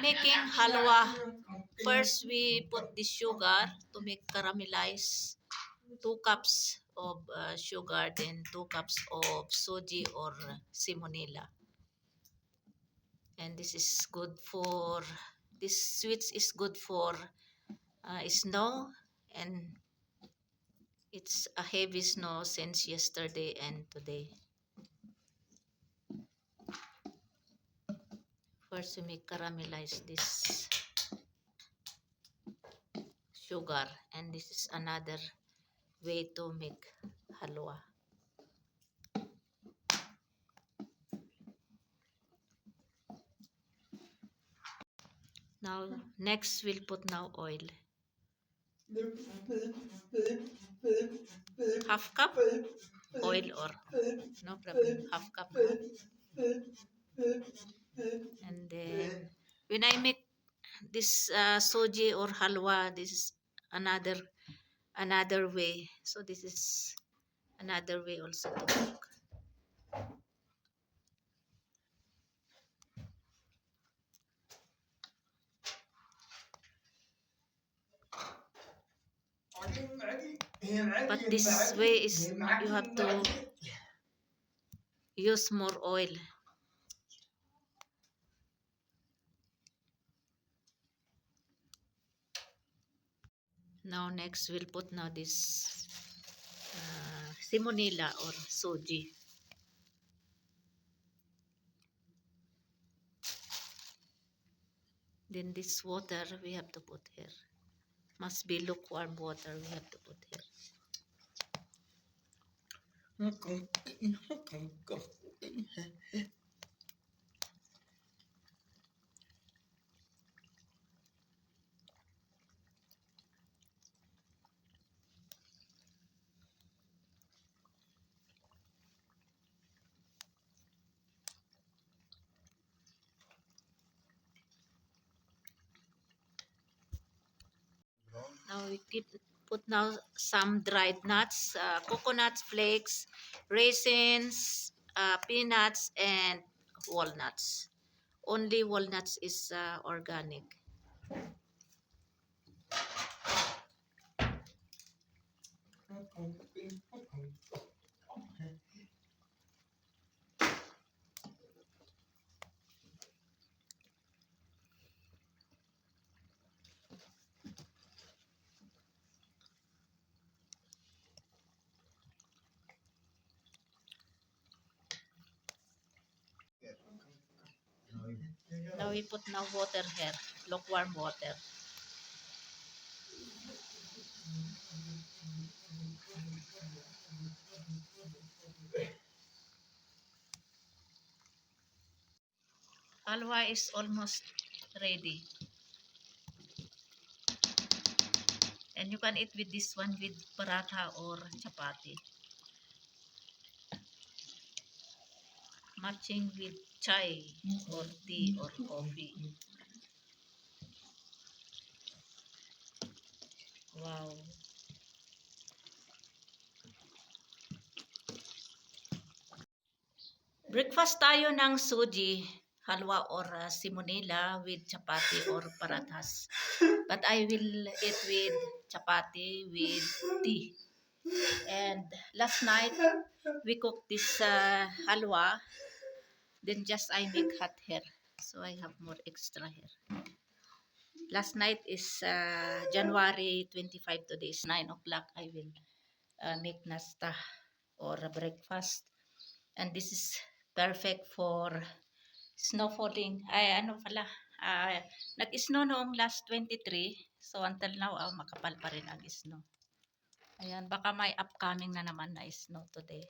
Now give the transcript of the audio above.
making halwa. First, we put the sugar to make caramelize. 2 cups of sugar, then 2 cups of soji or simonilla. And this is good for, this sweets is good for snow, and it's a heavy snow since yesterday and today. First, we make caramelize this sugar, and this is another way to make halwa. Now, next we'll put now oil. Half cup oil, or no problem, half cup now. And then when I make this soji or halwa, this is another way. So this is another way also to cook. But this way is you have to use more oil. Now next we'll put now this simonilla or soji. Then this water we have to put here. Must be lukewarm water we have to put here. Now we put now some dried nuts, coconut flakes, raisins, peanuts, and walnuts. Only walnuts is organic. Now we put now water here, lukewarm water. Halwa is almost ready. And you can eat with this one with paratha or chapati. Matching with chai or tea or coffee. Wow. Breakfast tayo ng soji, halwa or simonilla with chapati or parathas. But I will eat with chapati with tea. And last night we cooked this halwa. Then just I make hot here. So I have more extra here. Last night is January 25. Today is 9 o'clock. I will make nasta or breakfast. And this is perfect for snow falling. Ay, ano pala. Nag-snow noong last 23. So until now, makapal pa rin ang snow. Ayan, baka may upcoming na naman na snow today.